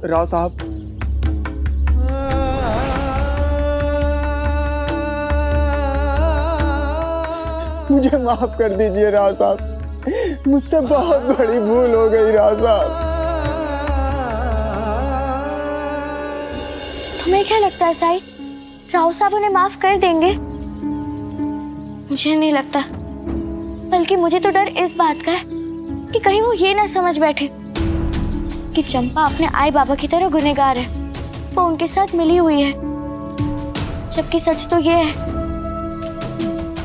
राव साहब, मुझे माफ कर दीजिए राव साहब, मुझसे बहुत बड़ी भूल हो गई राव साहब। तुम्हें क्या लगता है साई, राव साहब उन्हें माफ कर देंगे? मुझे नहीं लगता, बल्कि मुझे तो डर इस बात का है कि कहीं वो ये ना समझ बैठे कि चंपा अपने आई बाबा की तरह गुनहगार है, वो उनके साथ मिली हुई है। जबकि सच तो ये है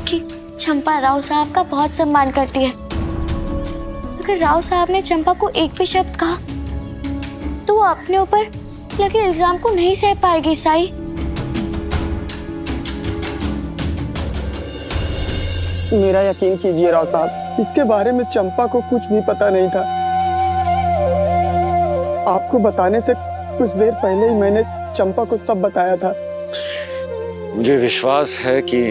कि चंपा राव साहब का बहुत सम्मान करती है। अगर राव साहब ने चंपा को एक भी शब्द कहा तो वो अपने ऊपर लगे इल्जाम को नहीं सह पाएगी साई। मेरा यकीन कीजिए राव साहब, इसके बारे में चंपा को कुछ भी पता नहीं था। आपको बताने से कुछ देर पहले ही मैंने चंपा को सब बताया था। मुझे विश्वास है कि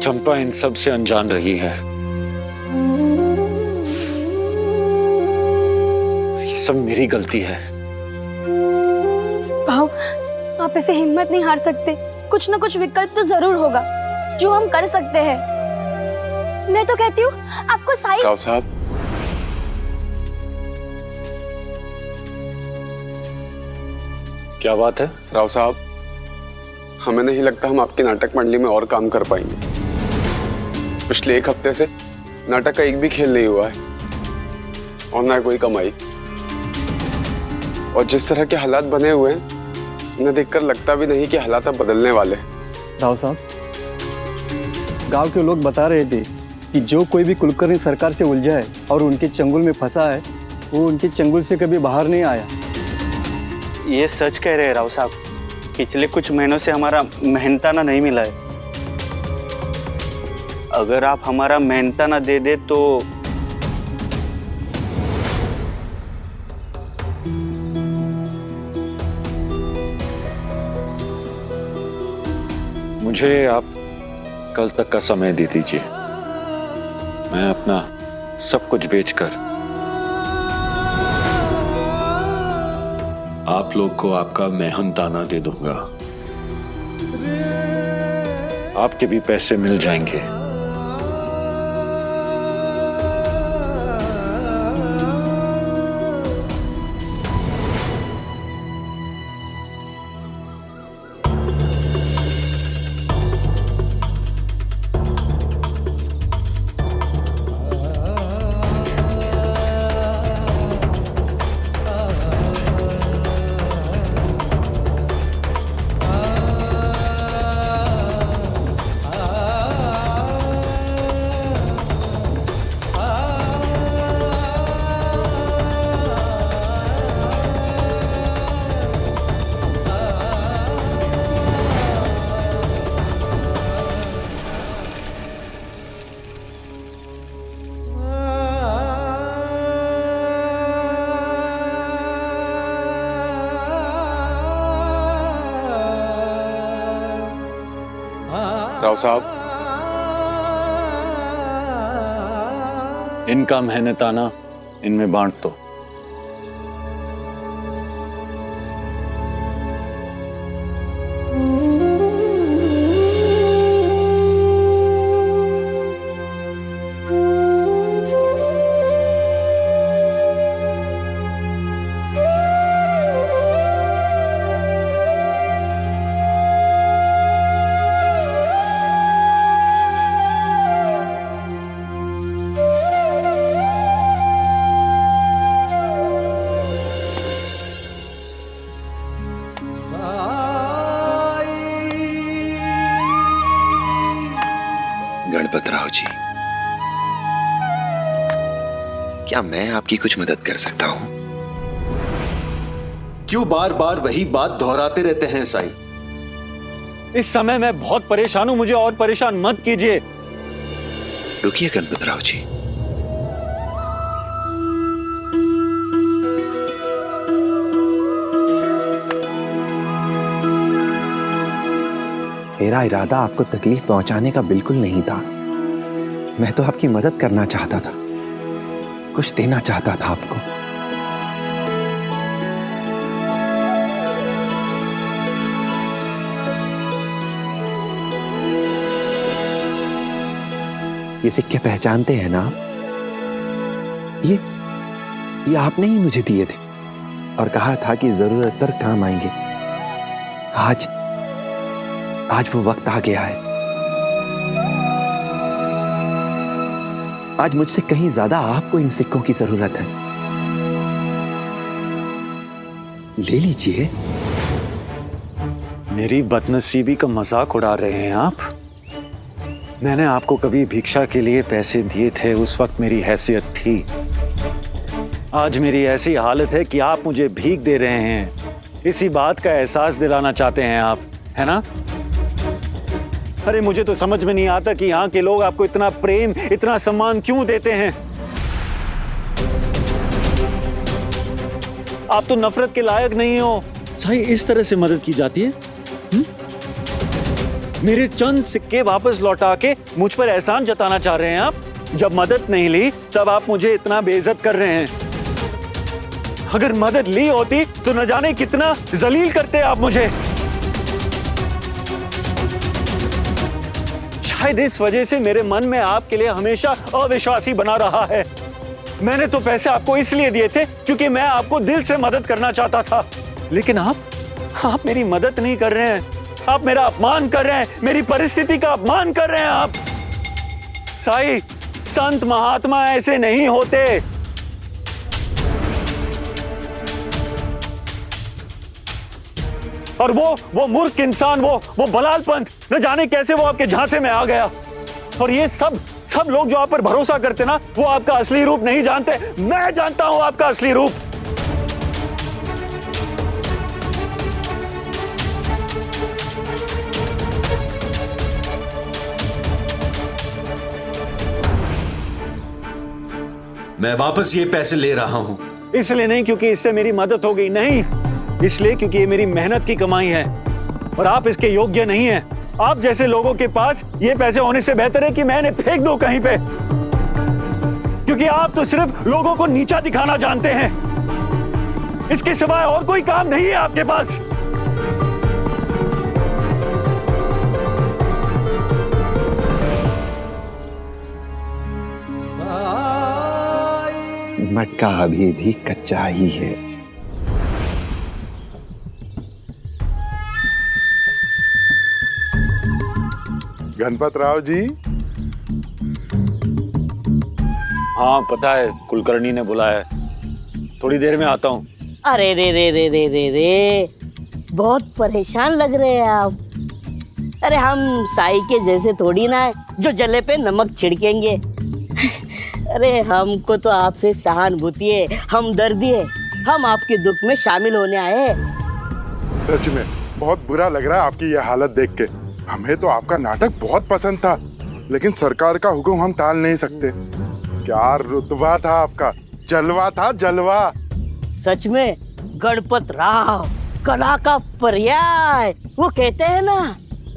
चंपा इन सब से अनजान रही है। ये सब मेरी गलती है। भाव, आप ऐसे हिम्मत नहीं हार सकते। कुछ ना कुछ विकल्प तो जरूर होगा जो हम कर सकते हैं। मैं तो कहती हूँ आपको साई। राव साहब, क्या बात है? राव साहब, हमें नहीं लगता हम आपकी नाटक मंडली में और काम कर पाएंगे। पिछले एक हफ्ते से नाटक का एक भी खेल नहीं हुआ है और ना कोई कमाई। और जिस तरह के हालात बने हुए हैं, इन्हें देखकर लगता भी नहीं कि हालात अब बदलने वाले। राव साहब, गांव के लोग बता रहे थे कि जो कोई भी कुलकर्णी सरकार से उलझा है और उनके चंगुल में फंसा है, वो उनके चंगुल से कभी बाहर नहीं आया। ये सच कह रहे हैं राव साहब। पिछले कुछ महीनों से हमारा मेहनताना नहीं मिला है। अगर आप हमारा मेहनताना दे दे तो मुझे आप कल तक का समय दे दीजिए। मैं अपना सब कुछ बेचकर आप लोग को आपका मेहनताना दे दूंगा। आपके भी पैसे मिल जाएंगे। राव साहब, इनका मेहनताना इनमें बांट दो। गणपत राव जी, क्या मैं आपकी कुछ मदद कर सकता हूं? क्यों बार बार वही बात दोहराते रहते हैं साईं? इस समय मैं बहुत परेशान हूं, मुझे और परेशान मत कीजिए। रुकिए गणपत राव जी, मेरा इरादा आपको तकलीफ पहुंचाने का बिल्कुल नहीं था। मैं तो आपकी मदद करना चाहता था, कुछ देना चाहता था आपको। ये सिक्के पहचानते हैं ना आप? ये आपने ही मुझे दिए थे और कहा था कि जरूरत पर काम आएंगे। आज वो वक्त आ गया है। आज मुझसे कहीं ज्यादा आपको इन सिक्कों की जरूरत है। ले लीजिए। मेरी बदनसीबी का मजाक उड़ा रहे हैं आप? मैंने आपको कभी भिक्षा के लिए पैसे दिए थे, उस वक्त मेरी हैसियत थी। आज मेरी ऐसी हालत है कि आप मुझे भीख दे रहे हैं। इसी बात का एहसास दिलाना चाहते हैं आप, है ना? अरे मुझे तो समझ में नहीं आता कि यहाँ के लोग आपको इतना प्रेम, इतना सम्मान क्यों देते हैं। आप तो नफरत के लायक नहीं हो। साई, इस तरह से मदद की जाती है? मेरे चंद सिक्के वापस लौटा के मुझ पर एहसान जताना चाह रहे हैं आप? जब मदद नहीं ली तब आप मुझे इतना बेइज्जत कर रहे हैं। अगर मदद ली होती तो न जाने कितना जलील करते आप मुझे। शायद इस वजह से मेरे मन में आपके लिए हमेशा अविश्वासी बना रहा है। मैंने तो पैसे आपको इसलिए दिए थे क्योंकि मैं आपको दिल से मदद करना चाहता था, लेकिन आप मेरी मदद नहीं कर रहे हैं। आप मेरा अपमान कर रहे हैं, मेरी परिस्थिति का अपमान कर रहे हैं आप। साई, संत महात्मा ऐसे नहीं होते। और वो मूर्ख इंसान, वो बलाल पंथ, न जाने कैसे वो आपके झांसे में आ गया। और ये सब लोग जो आप पर भरोसा करते ना, वो आपका असली रूप नहीं जानते। मैं जानता हूं आपका असली रूप। मैं वापस ये पैसे ले रहा हूं। इसलिए नहीं क्योंकि इससे मेरी मदद हो गई, नहीं, इसलिए क्योंकि ये मेरी मेहनत की कमाई है और आप इसके योग्य नहीं हैं। आप जैसे लोगों के पास ये पैसे होने से बेहतर है कि मैं इन्हें फेंक दूं कहीं पे, क्योंकि आप तो सिर्फ लोगों को नीचा दिखाना जानते हैं। इसके सिवाय और कोई काम नहीं है आपके पास। मटका अभी भी कच्चा ही है। गणपत राव जी। हाँ पता है, कुलकर्णी ने बुलाया है। थोड़ी देर में आता हूँ। अरे रे रे रे रे रे रे, बहुत परेशान लग रहे हैं आप। अरे हम साई के जैसे थोड़ी ना है जो जले पे नमक छिड़केंगे। अरे हमको तो आपसे सहानुभूति है, हमदर्दी है। हम आपके दुख में शामिल होने आए हैं। सच में बहुत बुरा लग रहा है आपकी ये हालत देख के। हमें तो आपका नाटक बहुत पसंद था, लेकिन सरकार का हुक्म हम टाल नहीं सकते। क्या रुतबा था आपका, जलवा था जलवा। सच में गणपत राव, कला का पर्याय। वो कहते हैं ना,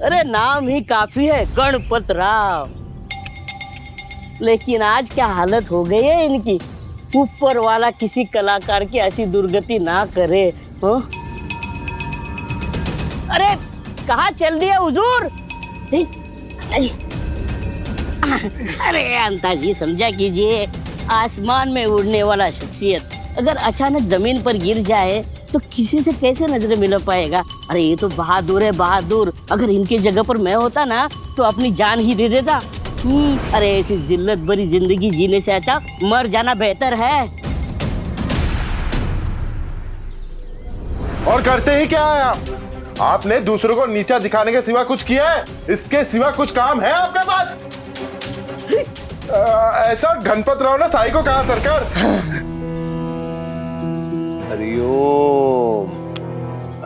अरे नाम ही काफी है, गणपत राव। लेकिन आज क्या हालत हो गई है इनकी। ऊपर वाला किसी कलाकार की ऐसी दुर्गति ना करे। हाँ? अरे कहाँ चल दिया हुजूर? अरे अंता जी समझा कीजिए, आसमान में उड़ने वाला शख्सियत अगर अचानक जमीन पर गिर जाए तो किसी से कैसे नजरें मिला पाएगा। अरे ये तो बहादुर है, बहादुर। अगर इनकी जगह पर मैं होता ना तो अपनी जान ही दे देता। अरे ऐसी जिल्लत भरी जिंदगी जीने से अच्छा मर जाना बेहतर है। और करते ही क्या है आप? आपने दूसरों को नीचा दिखाने के सिवा कुछ किया है? इसके सिवा कुछ काम है आपके पास? ऐसा गणपत राव ने साई को कहा सरकार। हरिओम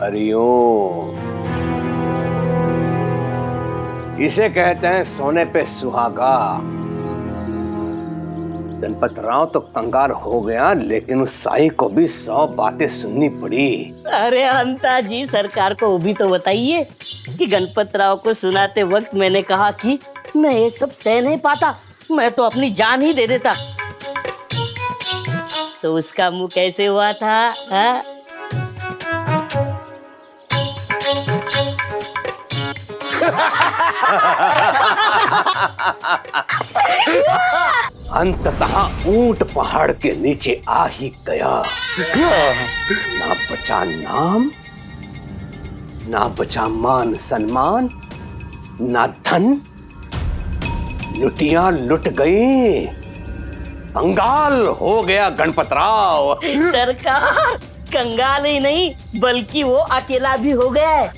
हरिओम। इसे कहते हैं सोने पे सुहागा। गणपत राव तो कंगार हो गया, लेकिन उस साई को भी 100 बातें सुननी पड़ी। अरे अंता जी सरकार को भी तो बताइए कि गणपत राव को सुनाते वक्त मैंने कहा कि मैं ये सब सह नहीं पाता, मैं तो अपनी जान ही दे देता। तो उसका मुंह कैसे हुआ था? हा? अंततः ऊंट पहाड़ के नीचे आ ही गया। ना बचा नाम, ना बचा मान सम्मान, ना धन, लुटियां लुट गई। कंगाल हो गया गणपतराव। सरकार कंगाल ही नहीं बल्कि वो अकेला भी हो गया है।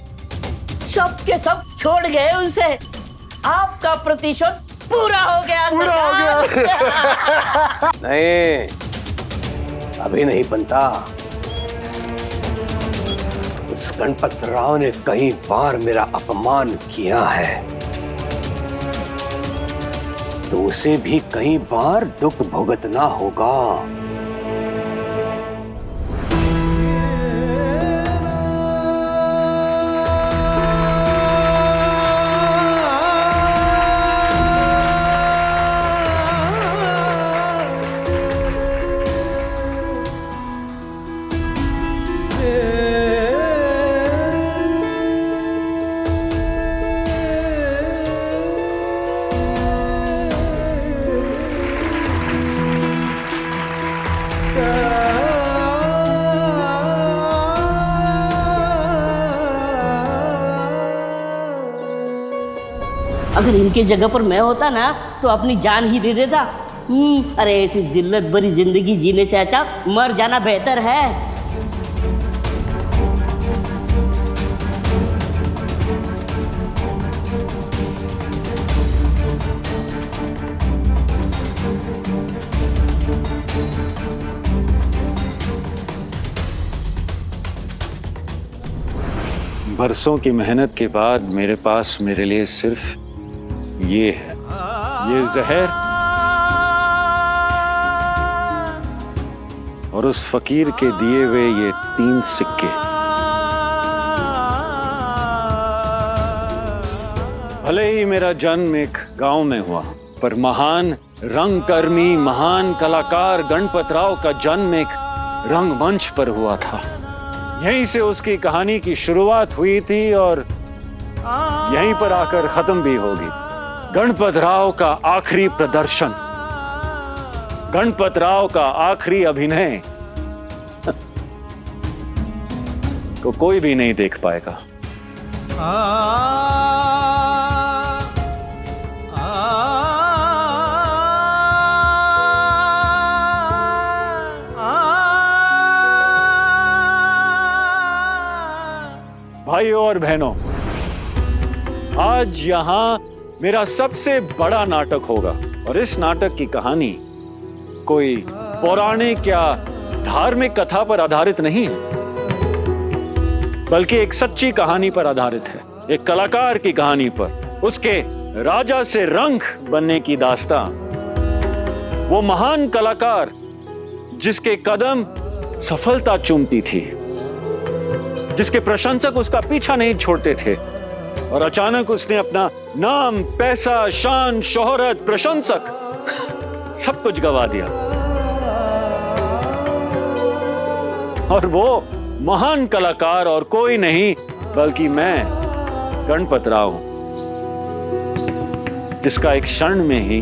सब के सब छोड़ गए उनसे। आपका प्रतिशोध पूरा हो गया। नहीं, अभी नहीं बनता। उस गणपतराव ने कई बार मेरा अपमान किया है, तो उसे भी कई बार दुख भुगतना होगा। अगर इनके जगह पर मैं होता ना तो अपनी जान ही दे देता। अरे ऐसी जिल्लत भरी जिंदगी जीने से अच्छा मर जाना बेहतर है। बरसों की मेहनत के बाद मेरे पास मेरे लिए सिर्फ ये है, ये जहर और उस फकीर के दिए हुए ये 3 सिक्के। भले ही मेरा जन्म एक गांव में हुआ, पर महान रंगकर्मी, महान कलाकार गणपतराव का जन्म एक रंगमंच पर हुआ था। यहीं से उसकी कहानी की शुरुआत हुई थी और यहीं पर आकर खत्म भी होगी। गणपतराव का आखिरी प्रदर्शन, गणपतराव का आखिरी अभिनय को कोई भी नहीं देख पाएगा। भाइयों और बहनों, आज यहां मेरा सबसे बड़ा नाटक होगा और इस नाटक की कहानी कोई पौराणिक या धार्मिक कथा पर आधारित नहीं है, बल्कि एक सच्ची कहानी पर आधारित है। एक कलाकार की कहानी पर, उसके राजा से रंग बनने की दास्तान। वो महान कलाकार जिसके कदम सफलता चूमती थी, जिसके प्रशंसक उसका पीछा नहीं छोड़ते थे, और अचानक उसने अपना नाम, पैसा, शान, शोहरत, प्रशंसक सब कुछ गवा दिया। और वो महान कलाकार और कोई नहीं बल्कि मैं गणपतराव हूं, जिसका एक क्षण में ही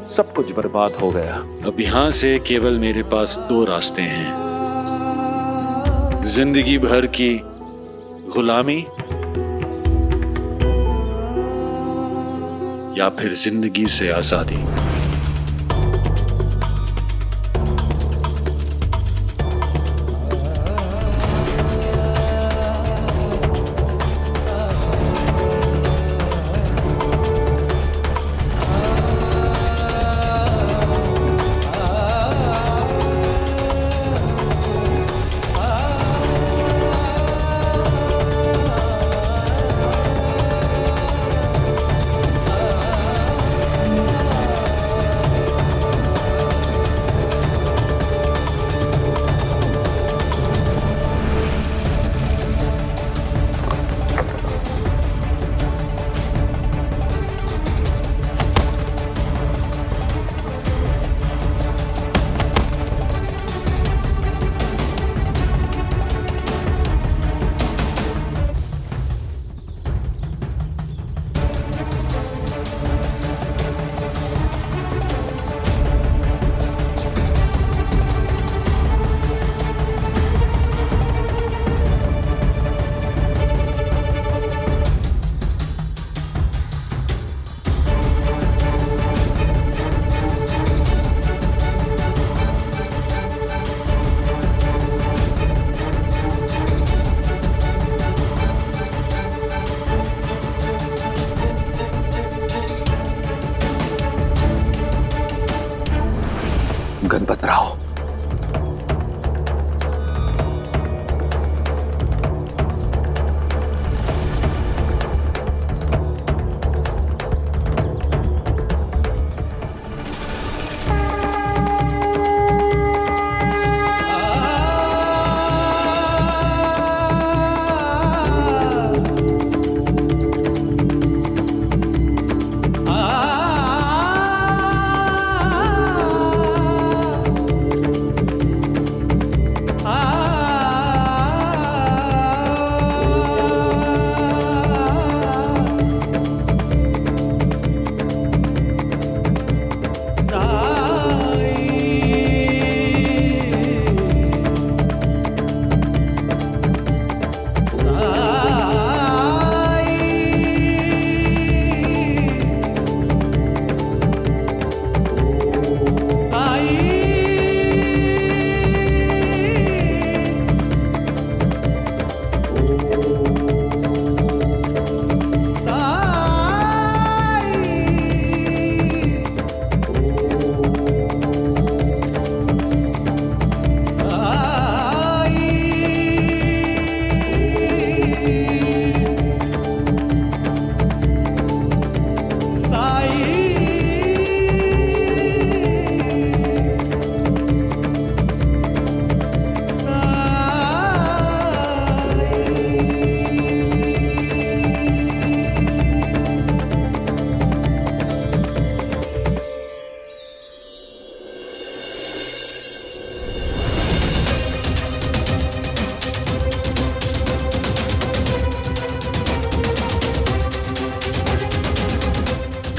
सब कुछ बर्बाद हो गया। अब यहां से केवल मेरे पास 2 रास्ते हैं, जिंदगी भर की गुलामी या फिर जिंदगी से आजादी।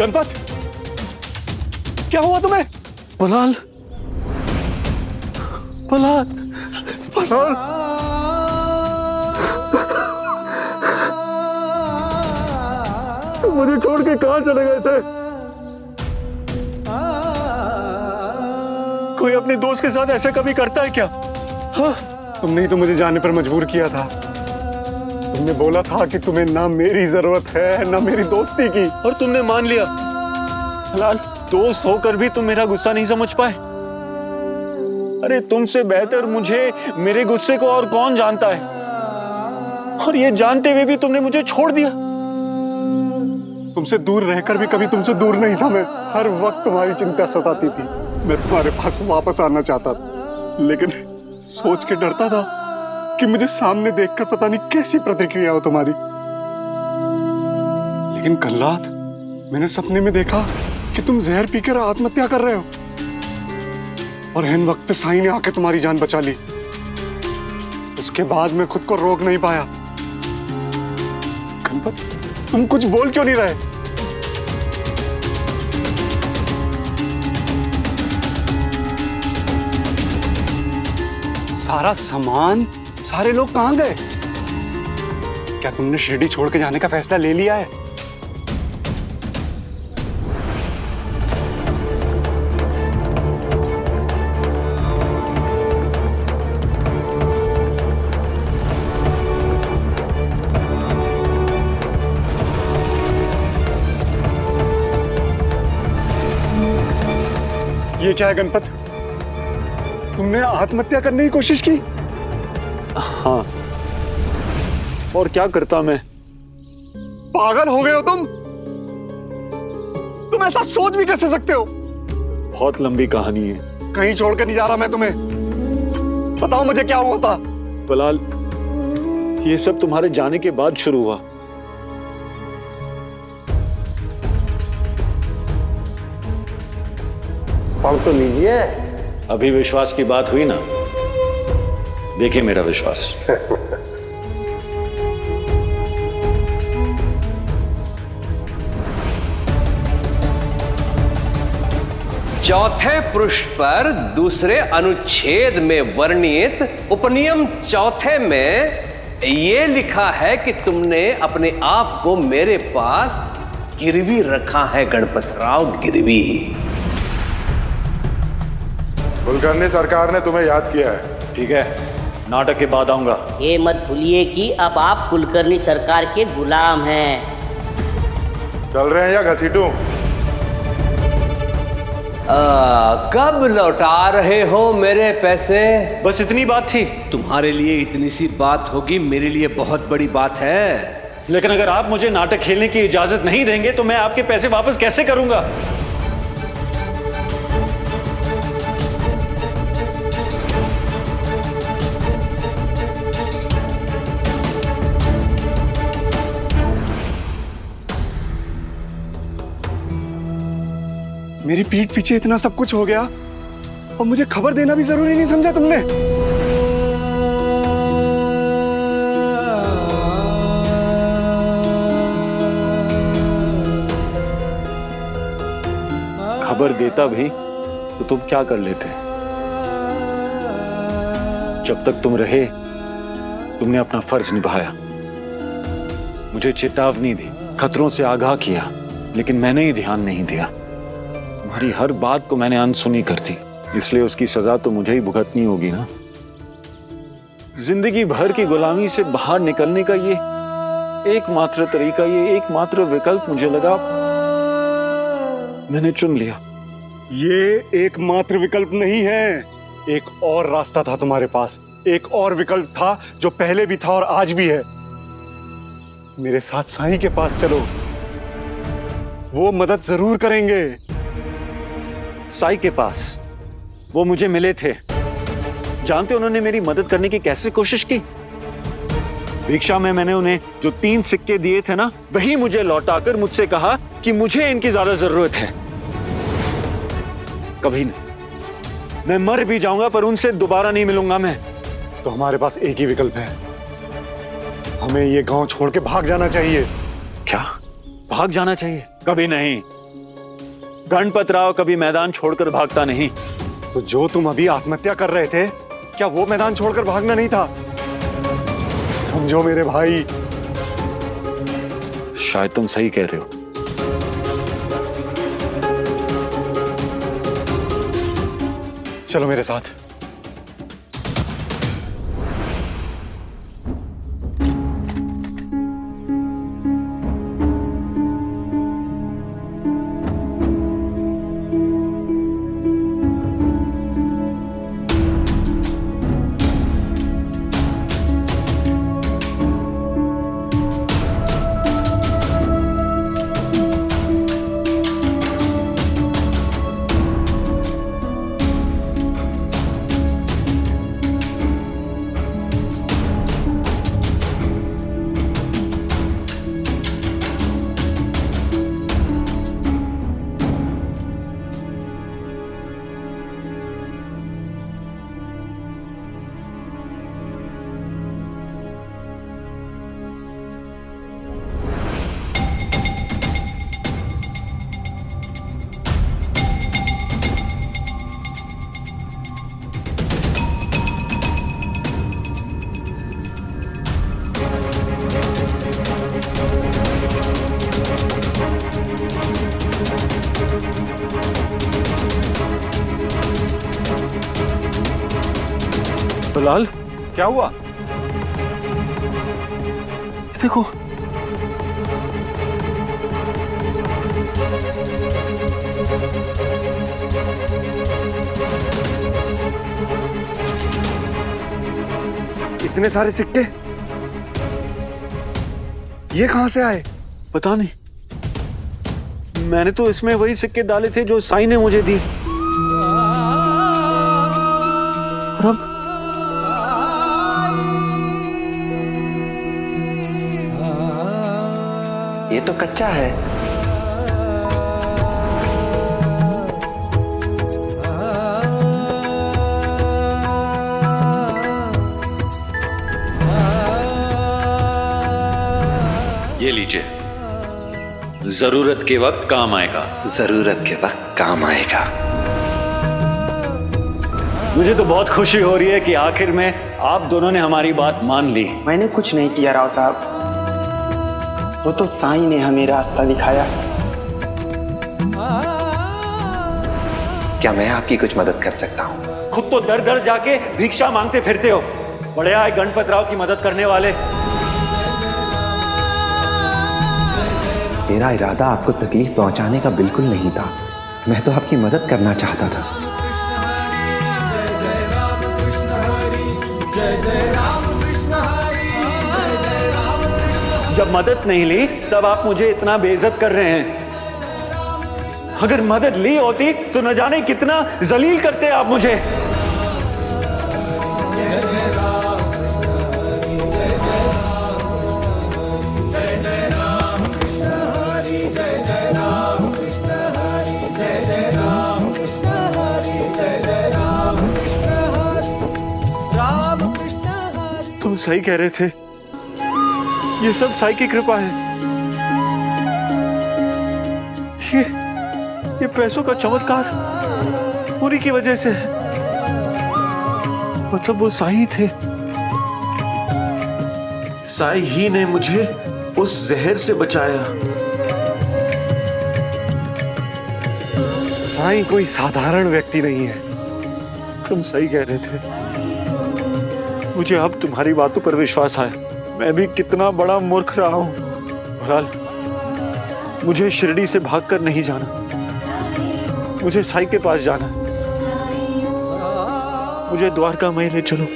गणपत, क्या हुआ तुम्हें? पलाल, पलाल, पलाल। तुम मुझे छोड़ के कहां चले गए थे? कोई अपने दोस्त के साथ ऐसा कभी करता है क्या? हाँ? तुमने ही तो मुझे जाने पर मजबूर किया था। तुमने बोला था कि तुम्हें ना मेरी जरूरत है ना मेरी दोस्ती की, और तुमने मान लिया। लाल, दोस्त होकर भी तुम मेरा गुस्सा नहीं समझ पाए। अरे तुमसे बेहतर मुझे मेरे गुस्से को और कौन जानता है, और ये जानते हुए भी तुमने मुझे छोड़ दिया। तुमसे दूर रहकर भी कभी तुमसे दूर नहीं था मैं। हर वक्त तुम्हारी चिंता सताती थी। मैं तुम्हारे पास वापस आना चाहता था, लेकिन सोच के डरता था कि मुझे सामने देखकर पता नहीं कैसी प्रतिक्रिया हो तुम्हारी। लेकिन कल रात मैंने सपने में देखा कि तुम जहर पीकर आत्महत्या कर रहे हो, और इन वक्त पे साईं ने आके तुम्हारी जान बचा ली। उसके बाद मैं खुद को रोक नहीं पाया। गणपत, तुम कुछ बोल क्यों नहीं रहे? सारा सामान, सारे लोग कहां गए? क्या तुमने शिरडी छोड़ के जाने का फैसला ले लिया है? ये क्या है गणपत? तुमने आत्महत्या करने की कोशिश की? हाँ, और क्या करता मैं? पागल हो गए हो तुम? तुम ऐसा सोच भी कैसे सकते हो? बहुत लंबी कहानी है। कहीं छोड़कर नहीं जा रहा मैं तुम्हें। बताओ मुझे क्या हुआ था? बलाल, ये सब तुम्हारे जाने के बाद शुरू हुआ। पढ़ तो लीजिए। अभी विश्वास की बात हुई ना, देखिए मेरा विश्वास। चौथे पृष्ठ पर दूसरे अनुच्छेद में वर्णित उपनियम चौथे में यह लिखा है कि तुमने अपने आप को मेरे पास गिरवी रखा है गणपतराव, गिरवी। कुलकर्णी सरकार ने तुम्हें याद किया है। ठीक है, नाटक के बाद आऊंगा। ये मत भूलिए कि अब आप कुलकर्णी सरकार के गुलाम हैं। चल रहे हैं या घसीटूं? कब लौटा रहे हो मेरे पैसे? बस इतनी बात थी। तुम्हारे लिए इतनी सी बात होगी, मेरे लिए बहुत बड़ी बात है। लेकिन अगर आप मुझे नाटक खेलने की इजाजत नहीं देंगे तो मैं आपके पैसे वापस कैसे करूंगा? मेरी पीठ पीछे इतना सब कुछ हो गया और मुझे खबर देना भी जरूरी नहीं समझा तुमने? खबर देता भी तो तुम क्या कर लेते? जब तक तुम रहे तुमने अपना फर्ज निभाया, मुझे चेतावनी दी, खतरों से आगाह किया, लेकिन मैंने ही ध्यान नहीं दिया। तुम्हारी हर बात को मैंने अनसुनी कर दी, इसलिए उसकी सजा तो मुझे ही भुगतनी होगी ना। जिंदगी भर की गुलामी से बाहर निकलने का ये एकमात्र तरीका, ये एकमात्र विकल्प मुझे लगा, मैंने चुन लिया। ये एकमात्र विकल्प नहीं है, एक और रास्ता था तुम्हारे पास, एक और विकल्प था जो पहले भी था और आज भी है। मेरे साथ साईं के पास चलो, वो मदद जरूर करेंगे। साईं के पास वो मुझे मिले थे, जानते उन्होंने मेरी मदद करने की कैसे कोशिश की? भिक्षा में मैंने उन्हें जो 3 सिक्के दिए थे ना, वही मुझे लौटाकर मुझसे कहा कि मुझे इनकी ज्यादा जरूरत है। कभी नहीं, मैं मर भी जाऊंगा पर उनसे दोबारा नहीं मिलूंगा मैं। तो हमारे पास एक ही विकल्प है, हमें ये गांव छोड़ के भाग जाना चाहिए। क्या भाग जाना चाहिए? कभी नहीं, गणपत राव कभी मैदान छोड़कर भागता नहीं। तो जो तुम अभी आत्महत्या कर रहे थे, क्या वो मैदान छोड़कर भागना नहीं था? समझो मेरे भाई। शायद तुम सही कह रहे हो। चलो मेरे साथ। बिलाल, क्या हुआ? देखो, इतने सारे सिक्के ये कहां से आए? पता नहीं, मैंने तो इसमें वही सिक्के डाले थे जो साईं ने मुझे दी। और अब ये तो कच्चा है। ये लीजिए, जरूरत के वक्त काम आएगा। जरूरत के वक्त काम आएगा। मुझे तो बहुत खुशी हो रही है कि आखिर में आप दोनों ने हमारी बात मान ली। मैंने कुछ नहीं किया राव साहब, वो तो साईं ने हमें रास्ता दिखाया। क्या मैं आपकी कुछ मदद कर सकता हूँ? खुद तो दर दर जाके भिक्षा मांगते फिरते हो, बड़े आए गणपत राव की मदद करने वाले। मेरा इरादा आपको तकलीफ पहुंचाने का बिल्कुल नहीं था। मैं तो आपकी मदद करना चाहता था। जब मदद नहीं ली तब आप मुझे इतना बेइज्जत कर रहे हैं। अगर मदद ली होती तो न जाने कितना जलील करते आप मुझे। तुम सही कह रहे थे, ये सब साईं की कृपा है। ये पैसों का चमत्कार उन्हीं की वजह से है। मतलब वो साईं थे। साईं ही ने मुझे उस जहर से बचाया। साईं कोई साधारण व्यक्ति नहीं है। तुम सही कह रहे थे। मुझे अब तुम्हारी बातों पर विश्वास आया। मैं भी कितना बड़ा मूर्ख रहा हूं। बहरहाल, मुझे शिरडी से भागकर नहीं जाना, मुझे साईं के पास जाना। मुझे द्वारका में ले चलो।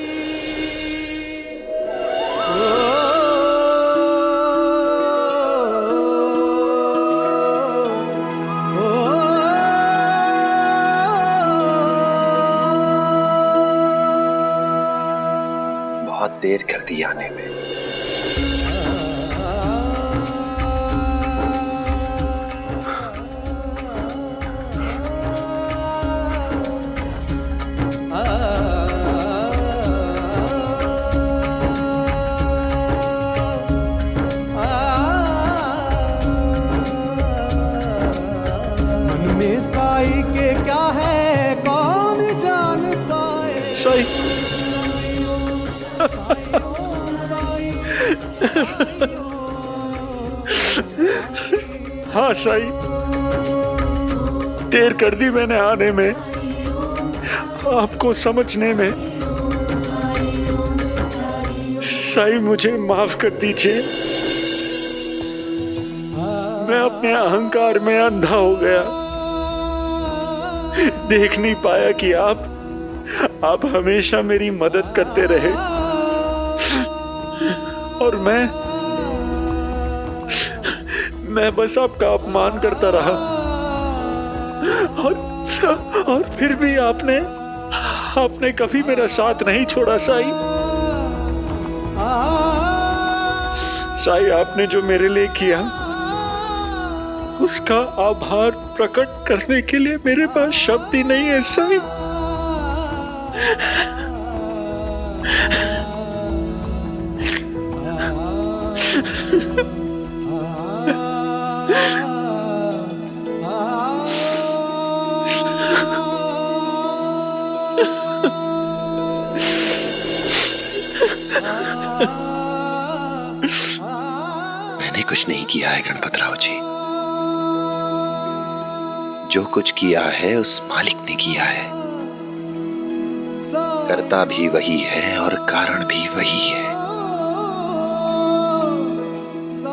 बहुत देर कर दी आने में। मन में साई। हाँ साई, देर कर दी मैंने आने में, आपको समझने में। साई मुझे माफ कर दीजिए, मैं अपने अहंकार में अंधा हो गया, देख नहीं पाया कि आप हमेशा मेरी मदद करते रहे और मैं बस आपका अपमान करता रहा। और फिर भी आपने कभी मेरा साथ नहीं छोड़ा साई। साई, आपने जो मेरे लिए किया उसका आभार प्रकट करने के लिए मेरे पास शब्द ही नहीं है साई। मैंने कुछ नहीं किया है गणपतराव जी, जो कुछ किया है उस मालिक ने किया है। करता भी वही है और कारण भी वही है।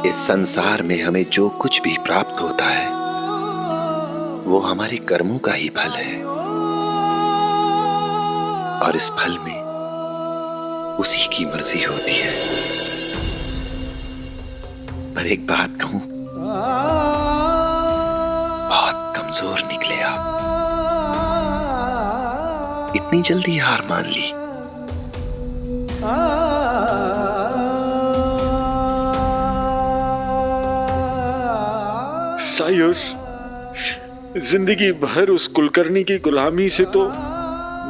इस संसार में हमें जो कुछ भी प्राप्त होता है वो हमारे कर्मों का ही फल है, और इस फल में उसी की मर्जी होती है। पर एक बात कहूं, बहुत कमजोर निकले आप। इतनी जल्दी हार मान ली। सायुस, जिंदगी भर उस कुलकर्णी की गुलामी से तो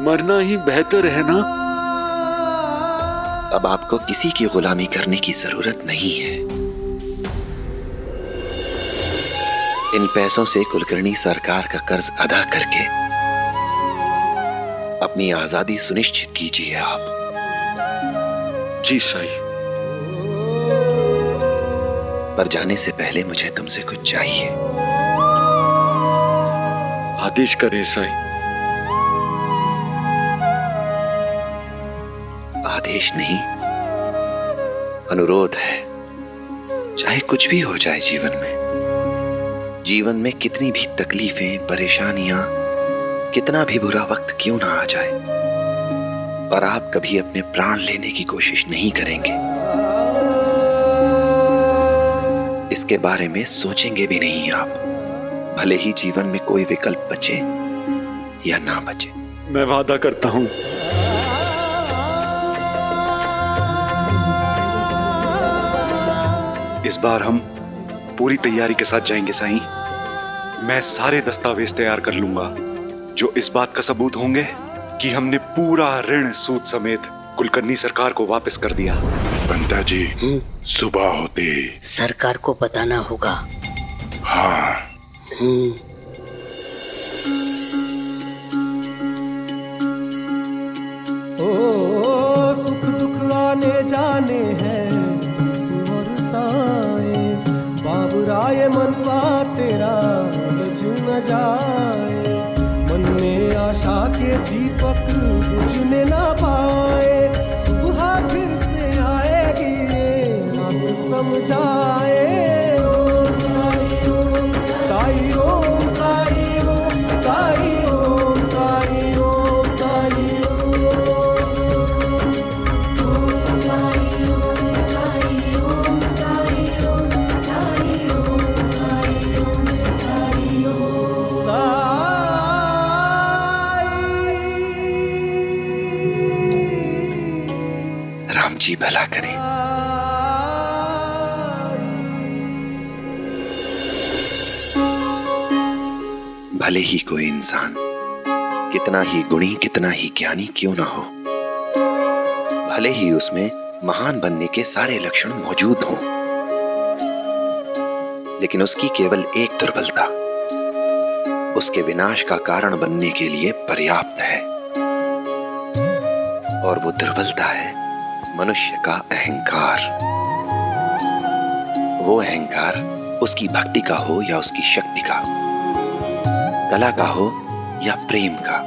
मरना ही बेहतर है ना। अब आपको किसी की गुलामी करने की जरूरत नहीं है। इन पैसों से कुलकर्णी सरकार का कर्ज अदा करके अपनी आजादी सुनिश्चित कीजिए आप। जी साई। पर जाने से पहले मुझे तुमसे कुछ चाहिए। आदेश करे साई। आदेश नहीं, अनुरोध है। चाहे कुछ भी हो जाए जीवन में कितनी भी तकलीफें, परेशानियां, कितना भी बुरा वक्त क्यों ना आ जाए, पर आप कभी अपने प्राण लेने की कोशिश नहीं करेंगे। इसके बारे में सोचेंगे भी नहीं आप, भले ही जीवन में कोई विकल्प बचे या ना बचे। मैं वादा करता हूं। इस बार हम पूरी तैयारी के साथ जाएंगे साईं। मैं सारे दस्तावेज तैयार कर लूंगा जो इस बात का सबूत होंगे कि हमने पूरा ऋण सूद समेत कुलकर्णी सरकार को वापस कर दिया। पंता जी, सुबह होते सरकार को बताना होगा। हाँ। ओ सुख दुख आने जाने हैं और साए, बाबुराए मनवा तेरा लज न जाए। मन में आशा के दीपक बुझने ना पाए, सुबह फिर से आएगी ये रात समझाए। ओ साई ओम साई ओम साई ओम साई ओम साई ओम साई राम जी भला करें। भले ही कोई इंसान कितना ही गुणी, कितना ही ज्ञानी क्यों ना हो, भले ही उसमें महान बनने के सारे लक्षण मौजूद हों, लेकिन उसकी केवल एक दुर्बलता उसके विनाश का कारण बनने के लिए पर्याप्त है। और वो दुर्बलता है मनुष्य का अहंकार। वो अहंकार उसकी भक्ति का हो या उसकी शक्ति का, कला का हो या प्रेम का।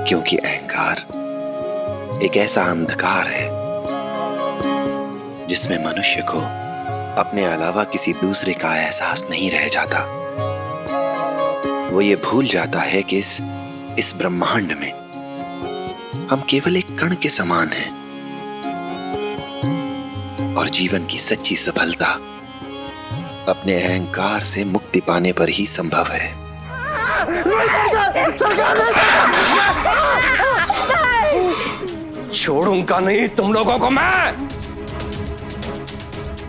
क्योंकि अहंकार एक ऐसा अंधकार है जिसमें मनुष्य को अपने अलावा किसी दूसरे का एहसास नहीं रह जाता। वो ये भूल जाता है कि इस ब्रह्मांड में हम केवल एक कण के समान हैं और जीवन की सच्ची सफलता अपने अहंकार से मुक्ति पाने पर ही संभव है। छोड़ूंगा नहीं तुम लोगों को मैं।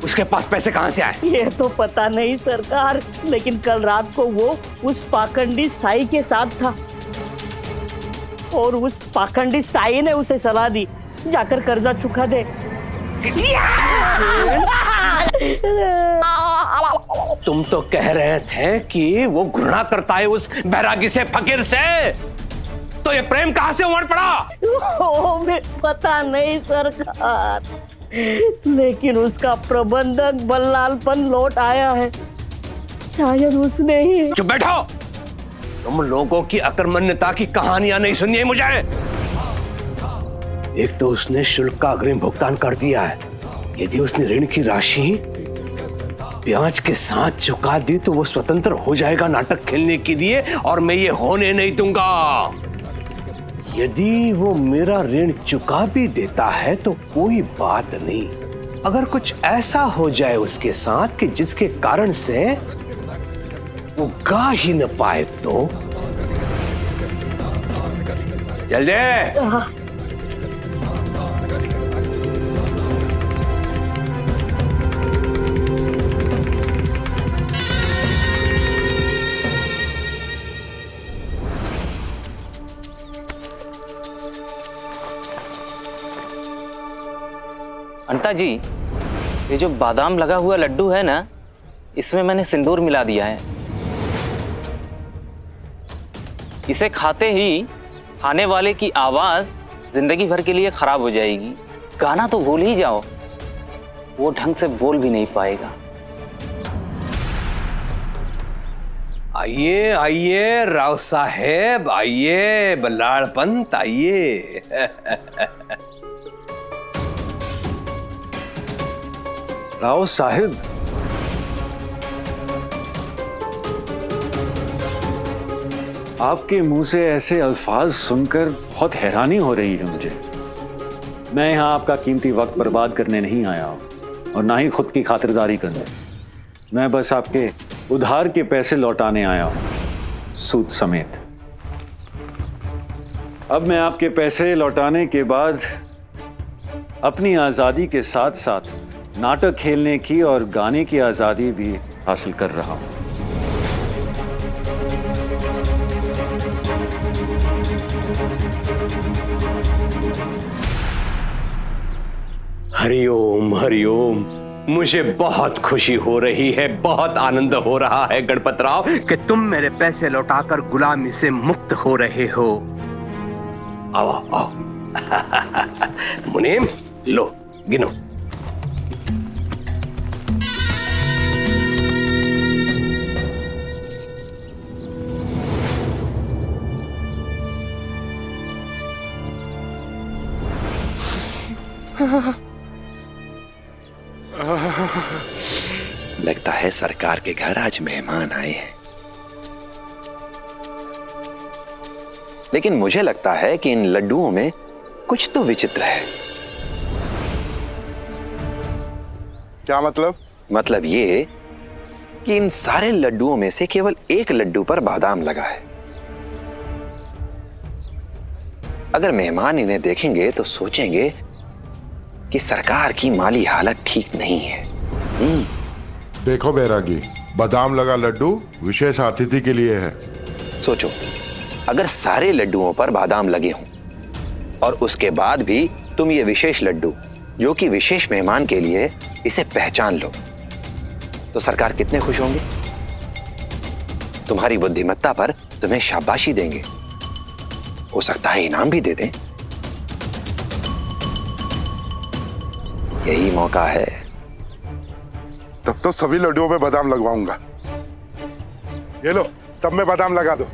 उसके पास पैसे कहां से आए? ये तो पता नहीं सरकार, लेकिन कल रात को वो उस पाखंडी साई के साथ था और उस पाखंडी साई ने उसे सलाह दी जाकर कर्जा चुका दे। तुम तो कह रहे थे कि वो घृणा करता है उस बैरागी से, फकीर से, तो ये प्रेम कहां से उमड़ पड़ा? हमें पता नहीं सरकार, लेकिन उसका प्रबंधक बल्लालपन लौट आया है। शायद उसने ही। चुप बैठो। तुम लोगों की अकर्मण्यता की कहानियां नहीं सुनी है मुझे। एक तो उसने शुल्क का अग्रिम भुगतान कर दिया है। यदि उसने ऋण की राशि ब्याज के साथ चुका दी तो वो स्वतंत्र हो जाएगा नाटक खेलने के लिए, और मैं ये होने नहीं दूंगा। यदि वो मेरा ऋण चुका भी देता है तो कोई बात नहीं। अगर कुछ ऐसा हो जाए उसके साथ कि जिसके कारण से वो गा ही न पाए तो जल्दी। अंता जी, ये जो बादाम लगा हुआ लड्डू है ना, इसमें मैंने सिंदूर मिला दिया है। इसे खाते ही खाने वाले की आवाज जिंदगी भर के लिए खराब हो जाएगी। गाना तो भूल ही जाओ, वो ढंग से बोल भी नहीं पाएगा। आइए आइए राव साहेब, आइए बल्लाड़ पंत, आइए। राव साहिब, आपके मुंह से ऐसे अल्फाज सुनकर बहुत हैरानी हो रही है मुझे। मैं यहाँ आपका कीमती वक्त बर्बाद करने नहीं आया हूँ और ना ही खुद की खातिरदारी करने। मैं बस आपके उधार के पैसे लौटाने आया हूँ, सूद समेत। अब मैं आपके पैसे लौटाने के बाद अपनी आज़ादी के साथ साथ नाटक खेलने की और गाने की आज़ादी भी हासिल कर रहा हूँ। हरिओम हरिओम। मुझे बहुत खुशी हो रही है, बहुत आनंद हो रहा है गणपतराव कि तुम मेरे पैसे लौटाकर गुलामी से मुक्त हो रहे हो। आओ आओ। मुनीम, लो गिनो। लगता है सरकार के घर आज मेहमान आए हैं। लेकिन मुझे लगता है कि इन लड्डुओं में कुछ तो विचित्र है। क्या मतलब? मतलब ये कि इन सारे लड्डुओं में से केवल एक लड्डू पर बादाम लगा है। अगर मेहमान इन्हें देखेंगे तो सोचेंगे कि सरकार की माली हालत ठीक नहीं है। देखो बैरागी, बादाम लगा लड्डू विशेष अतिथि के लिए है। सोचो, अगर सारे लड्डुओं पर बादाम लगे हों और उसके बाद भी तुम ये विशेष लड्डू जो कि विशेष मेहमान के लिए, इसे पहचान लो तो सरकार कितने खुश होंगे। तुम्हारी बुद्धिमत्ता पर तुम्हें शाबाशी देंगे। हो सकता है इनाम भी दे दें। यही मौका है। तब तो सभी लड्डुओं में बादाम लगवाऊंगा। ये लो, सब में बादाम लगा दो।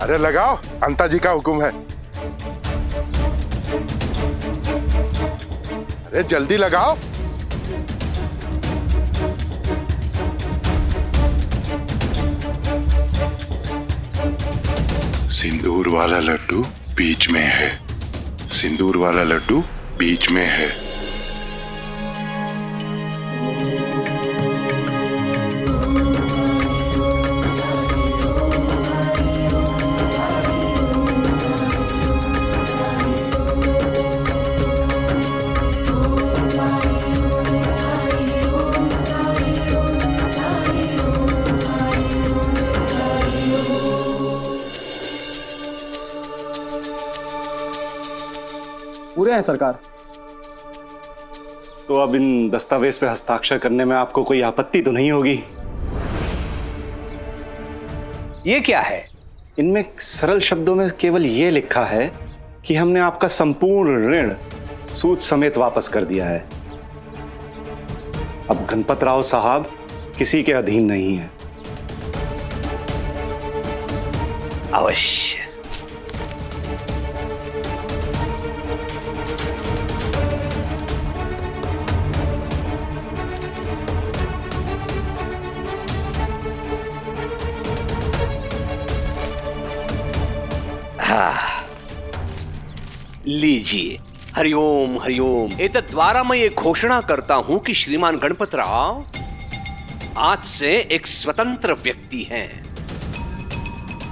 अरे लगाओ, अंता जी का हुक्म है। अरे जल्दी लगाओ। सिंदूर वाला लड्डू बीच में है, सिंदूर वाला लड्डू बीच में है। पूरे हैं सरकार। तो अब इन दस्तावेज पे हस्ताक्षर करने में आपको कोई आपत्ति तो नहीं होगी? ये क्या है? इनमें सरल शब्दों में केवल ये लिखा है कि हमने आपका संपूर्ण ऋण सूद समेत वापस कर दिया है। अब गणपत राव साहब किसी के अधीन नहीं है। अवश्य। लीजिए। हरिओम हरिओम। एतद् द्वारा मैं ये घोषणा करता हूं कि श्रीमान गणपत राव आज से एक स्वतंत्र व्यक्ति हैं।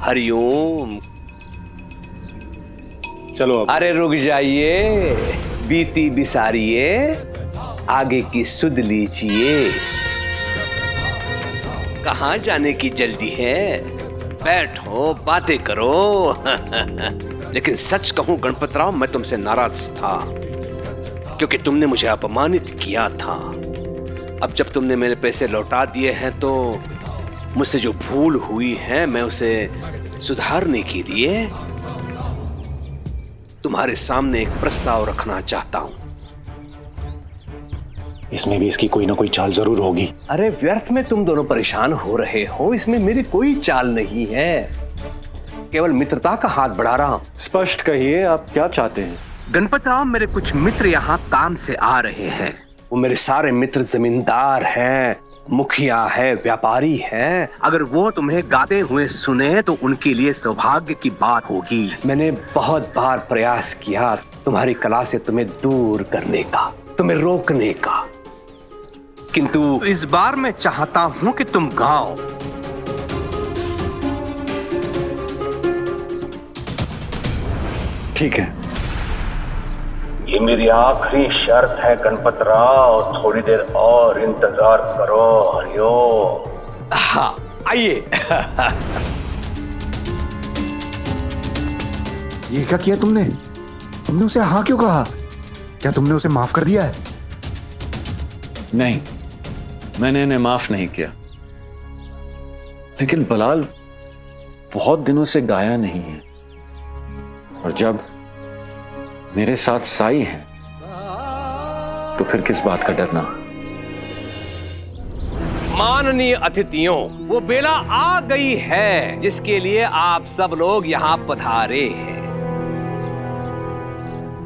हरिओम। चलो अब। अरे रुक जाइए, बीती बिसारिए, आगे की सुध लीजिए। कहां जाने की जल्दी है? बैठो, बातें करो। लेकिन सच कहूं गणपत राव, मैं तुमसे नाराज था क्योंकि तुमने मुझे अपमानित किया था। अब जब तुमने मेरे पैसे लौटा दिए हैं तो मुझसे जो भूल हुई है मैं उसे सुधारने के लिए तुम्हारे सामने एक प्रस्ताव रखना चाहता हूं। इसमें भी इसकी कोई ना कोई चाल जरूर होगी। अरे व्यर्थ में तुम दोनों परेशान हो रहे हो, इसमें मेरी कोई चाल नहीं है, केवल मित्रता का हाथ बढ़ा रहा हूं। स्पष्ट कहिए, आप क्या चाहते हैं? गणपत राव, मेरे कुछ मित्र यहाँ काम से आ रहे हैं। वो मेरे सारे मित्र जमींदार हैं, मुखिया है, व्यापारी है। अगर वो तुम्हें गाते हुए सुने तो उनके लिए सौभाग्य की बात होगी। मैंने बहुत बार प्रयास किया तुम्हारी कला से तुम्हें दूर करने का, तुम्हें रोकने का, किंतु इस बार मैं चाहता हूं कि तुम गाओ। ठीक है। ये मेरी आखिरी शर्त है गणपत राव, थोड़ी देर और इंतजार करो। हरिओम। हाँ, आइए। ये क्या किया तुमने? तुमने उसे हाँ क्यों कहा? क्या तुमने उसे माफ कर दिया है? नहीं, मैंने इन्हें माफ नहीं किया, लेकिन बलाल बहुत दिनों से गाया नहीं है, और जब मेरे साथ साई है तो फिर किस बात का डरना। माननीय अतिथियों, वो बेला आ गई है जिसके लिए आप सब लोग यहाँ पधारे हैं।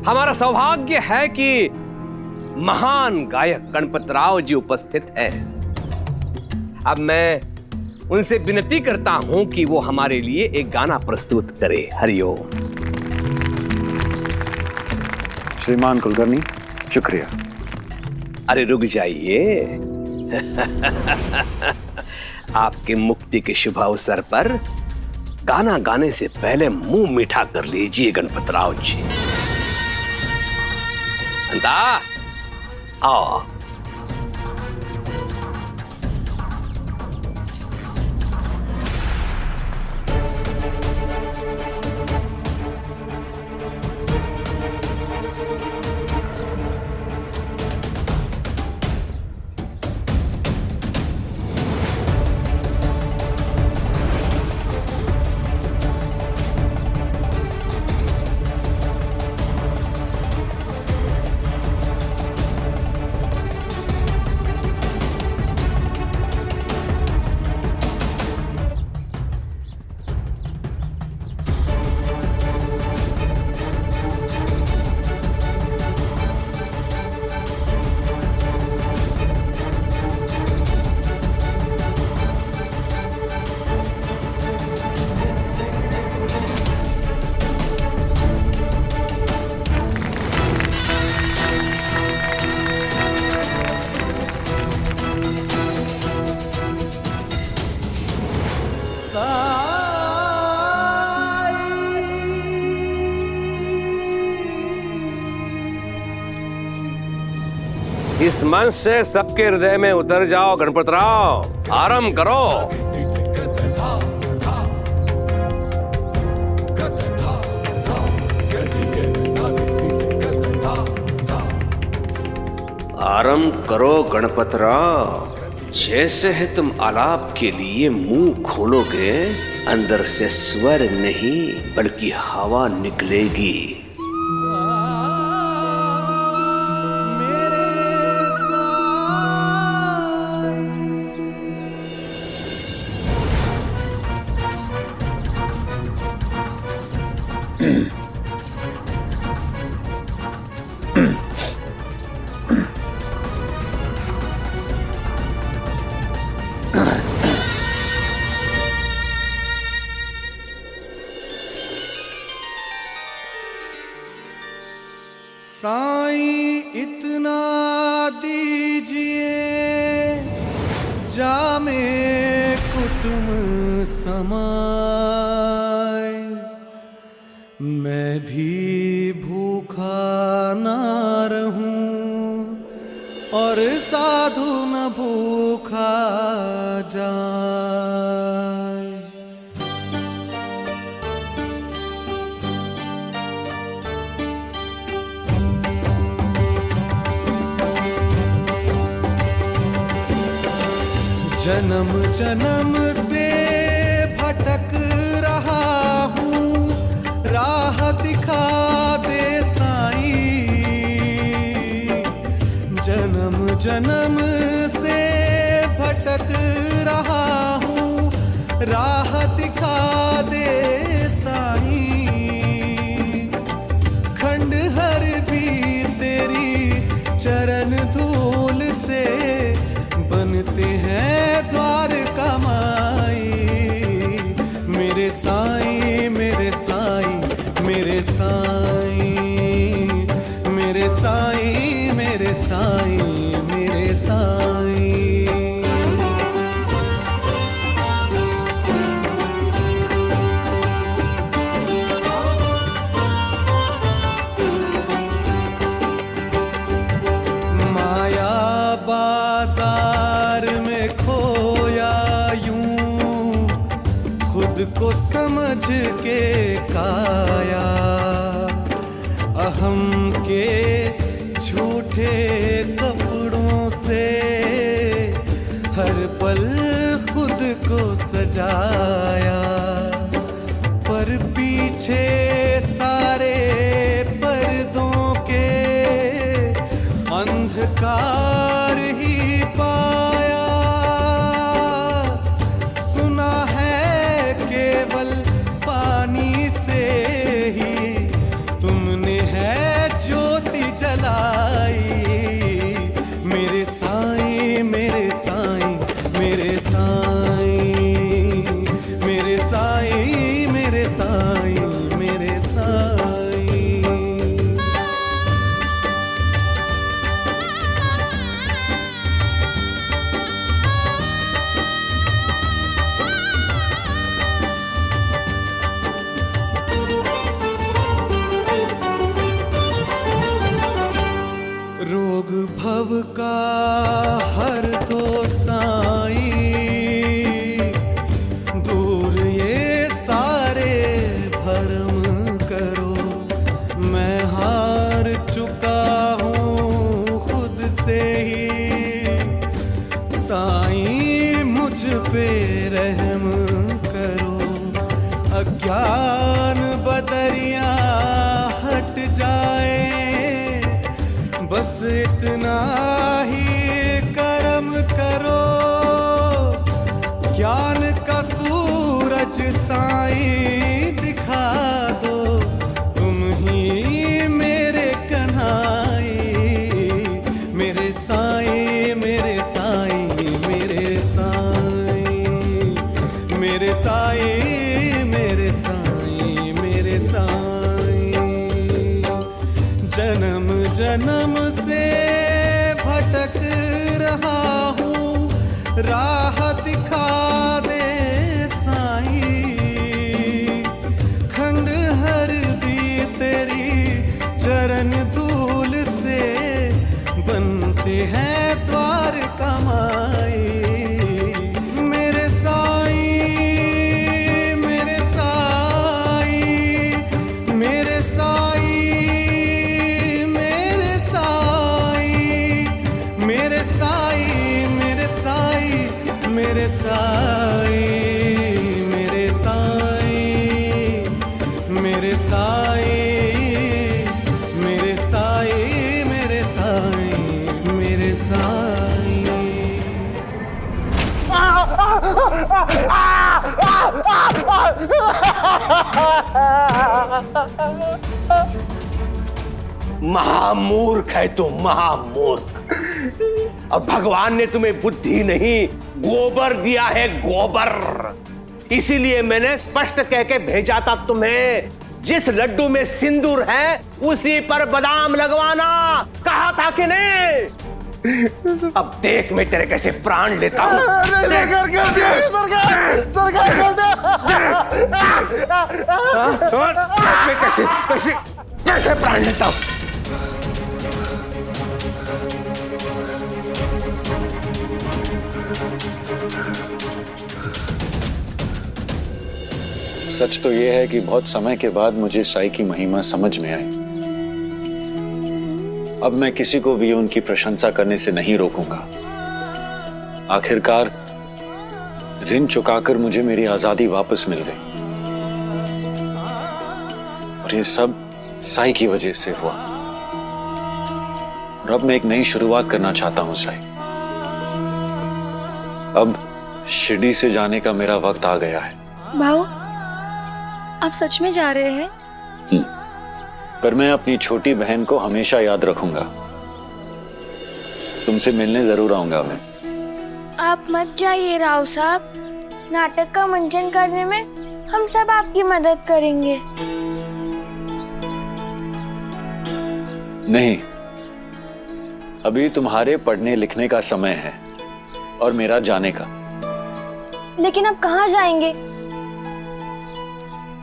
हमारा सौभाग्य है कि महान गायक गणपत राव जी उपस्थित है। अब मैं उनसे विनती करता हूं कि वो हमारे लिए एक गाना प्रस्तुत करे। हरिओम। श्रीमान कुलकर्णी, शुक्रिया। अरे रुक जाइए। आपके मुक्ति के शुभ अवसर पर गाना गाने से पहले मुंह मीठा कर लीजिए गणपत राव जी। अंता आओ। इस मंच से सबके हृदय में उतर जाओ गणपतराव, आरंभ करो। आरंभ करो गणपतराव। जैसे है तुम आलाप के लिए मुंह खोलोगे, अंदर से स्वर नहीं बल्कि हवा निकलेगी। साईं इतना दीजिए जामे कुटुम समाए, मैं भी भूखा ना रहूं और साधु न भूखा जाए। जन्म जन्म से भटक रहा हूँ, राह दिखा दे साईं। जन्म जन्म से भटक रहा हूँ, राह दिखा दे साईं। खंडहर भी तेरी चरण धूल से बनते हैं द्वार कमाई। मेरे साईं मेरे साईं मेरे साईं, मेरे साईं मेरे साईं मेरे साईं। माया बाजार में खोया यूं, खुद को समझ के काया। अहम के झूठे कपड़ों से हर पल खुद को सजाया, पर पीछे सारे पर्दों के अंधकार ही पाया। सुना है केवल पानी से ही तुमने है ज्योति जलाई। मेरे साईं मेरे साईं मेरे साईं, मेरे साईं मेरे साईं मेरे साईं। रोग भव का हर दो साईं, दूर ये सारे भरम करो। मैं हार चुका हूँ खुद से ही, साईं मुझ पे रहम करो। अज्ञान बदरिया हट जाए, बस इतना ही करम करो। ज्ञान का सूरज साईं दिखा दो, तुम ही मेरे कन्हाई। मेरे साईं मेरे साईं मेरे साईं, मेरे साईं मेरे साईं मेरे साईं। जन्म जन्म से भटक रहा हूँ, राह दिखा दे साईं। खंडहर भी तेरी चरण धूल से बनते हैं द्वार कमाई। मेरे साई मेरे साई मेरे साई मेरे साई मेरे साई मेरे साई मेरे साई मेरे साई मेरे साई मेरे साई मेरे साई मेरे साई। महामूर्ख है तुम, महामूर्ख। अब भगवान ने तुम्हें बुद्धि नहीं गोबर दिया है, गोबर। इसीलिए मैंने स्पष्ट कह के भेजा था तुम्हें, जिस लड्डू में सिंदूर है उसी पर बादाम लगवाना। कहा था कि नहीं? अब देख मैं तेरे कैसे प्राण लेता हूँ। मैं कैसे कैसे कैसे प्राण लेता हूँ। सच तो यह है कि बहुत समय के बाद मुझे साई की महिमा समझ में आई। अब मैं किसी को भी उनकी प्रशंसा करने से नहीं रोकूंगा। आखिरकार ऋण चुकाकर मुझे मेरी आजादी वापस मिल गई, और ये सब साई की वजह से हुआ। और अब मैं एक नई शुरुआत करना चाहता हूं साई। अब शिरडी से जाने का मेरा वक्त आ गया है। भाऊ, आप सच में जा रहे हैं? पर मैं अपनी छोटी बहन को हमेशा याद रखूंगा। तुमसे मिलने जरूर आऊंगा मैं। आप मत जाइए राव साहब, नाटक का मंचन करने में हम सब आपकी मदद करेंगे। नहीं, अभी तुम्हारे पढ़ने लिखने का समय है और मेरा जाने का। लेकिन अब कहाँ जाएंगे?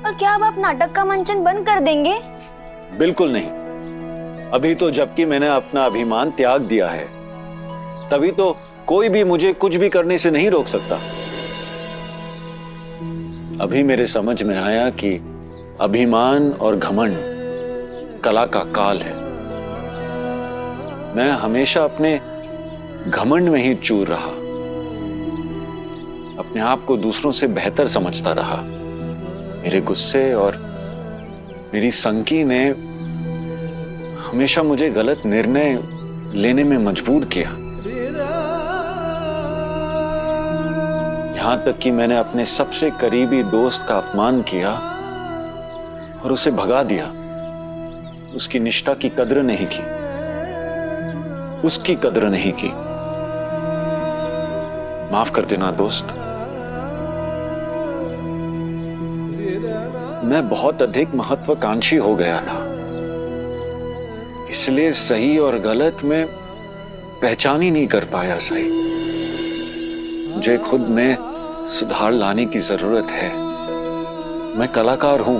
और क्या अब आप नाटक का मंचन बंद कर देंगे? बिल्कुल नहीं। अभी तो जबकि मैंने अपना अभिमान त्याग दिया है, तभी तो कोई भी मुझे कुछ भी करने से नहीं रोक सकता। अभी मेरे समझ में आया कि अभिमान और घमंड कला का काल है। मैं हमेशा अपने घमंड में ही चूर रहा, अपने आप को दूसरों से बेहतर समझता रहा। मेरे गुस्से और मेरी संकी ने हमेशा मुझे गलत निर्णय लेने में मजबूर किया। यहां तक कि मैंने अपने सबसे करीबी दोस्त का अपमान किया और उसे भगा दिया। उसकी निष्ठा की कद्र नहीं की, उसकी कद्र नहीं की। माफ कर देना दोस्त। मैं बहुत अधिक महत्वाकांक्षी हो गया था, इसलिए सही और गलत में पहचान ही नहीं कर पाया सही। मुझे खुद में सुधार लाने की जरूरत है। मैं कलाकार हूं,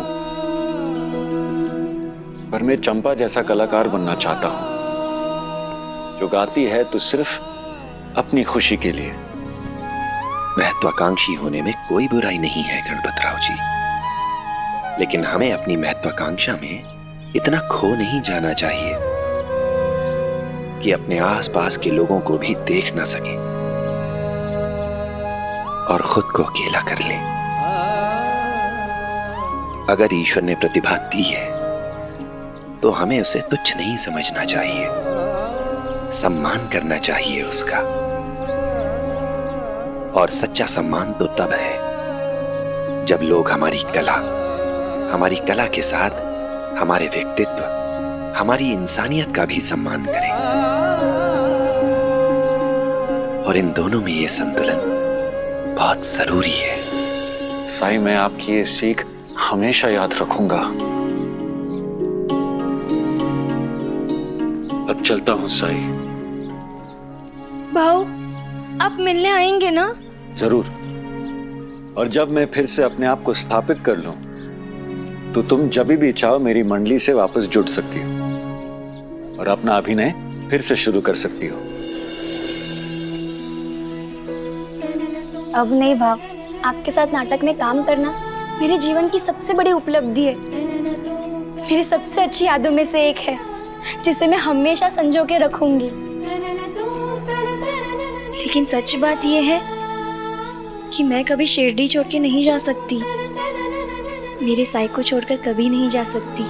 पर मैं चंपा जैसा कलाकार बनना चाहता हूं, जो गाती है तो सिर्फ अपनी खुशी के लिए। महत्वाकांक्षी होने में कोई बुराई नहीं है गणपतराव जी, लेकिन हमें अपनी महत्वाकांक्षा में इतना खो नहीं जाना चाहिए कि अपने आसपास के लोगों को भी देख ना सके और खुद को अकेला कर ले। अगर ईश्वर ने प्रतिभा दी है तो हमें उसे तुच्छ नहीं समझना चाहिए, सम्मान करना चाहिए उसका। और सच्चा सम्मान तो तब है जब लोग हमारी कला के साथ हमारे व्यक्तित्व, हमारी इंसानियत का भी सम्मान करें। और इन दोनों में ये संतुलन बहुत जरूरी है। साई, मैं आपकी ये सीख हमेशा याद रखूंगा। अब चलता हूं साई। भाऊ, आप मिलने आएंगे ना? जरूर। और जब मैं फिर से अपने आप को स्थापित कर लूं, तो तुम जब भी चाहो मेरी मंडली से वापस जुड़ सकती हो और अपना अभिनय फिर से शुरू कर सकती हो। अब नहीं भाव, आपके साथ नाटक में काम करना मेरे जीवन की सबसे बड़ी उपलब्धि है। मेरी सबसे अच्छी यादों में से एक है जिसे मैं हमेशा संजो के रखूंगी। लेकिन सच बात यह है कि मैं कभी शिरडी छोड़ के नहीं जा सकती, मेरे साई को छोड़कर कभी नहीं जा सकती।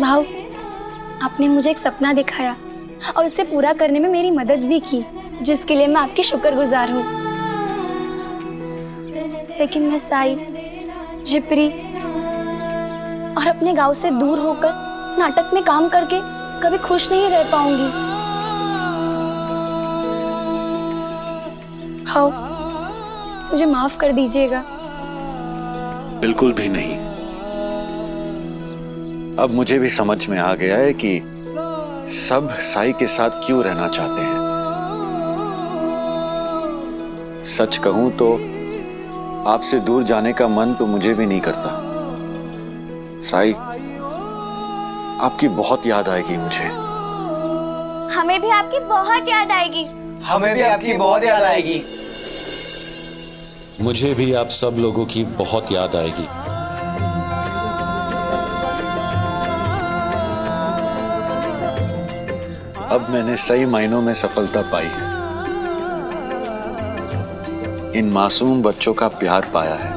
भाव, आपने मुझे एक सपना दिखाया और उसे पूरा करने में मेरी मदद भी की, जिसके लिए मैं आपकी शुक्रगुजार हूँ। लेकिन मैं साई, जिपरी और अपने गांव से दूर होकर नाटक में काम करके कभी खुश नहीं रह पाऊंगी। भाव, मुझे माफ कर दीजिएगा। बिल्कुल भी नहीं। अब मुझे भी समझ में आ गया है कि सब साई के साथ क्यों रहना चाहते हैं। सच कहूं तो आपसे दूर जाने का मन तो मुझे भी नहीं करता। साई, आपकी बहुत याद आएगी मुझे। हमें भी आपकी बहुत याद आएगी। हमें भी आपकी बहुत याद आएगी। मुझे भी आप सब लोगों की बहुत याद आएगी। अब मैंने सही मायनों में सफलता पाई है। इन मासूम बच्चों का प्यार पाया है।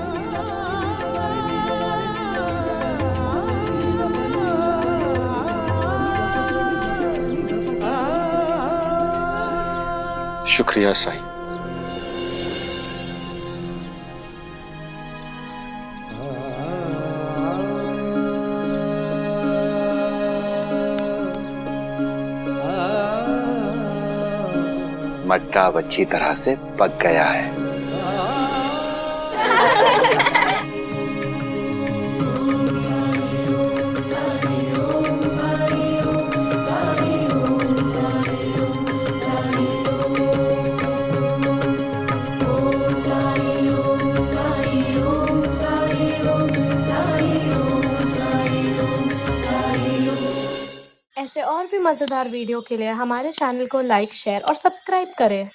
शुक्रिया साई। मटका अब अच्छी तरह से पक गया है। ऐसे और भी मज़ेदार वीडियो के लिए हमारे चैनल को लाइक, शेयर और सब्सक्राइब करें।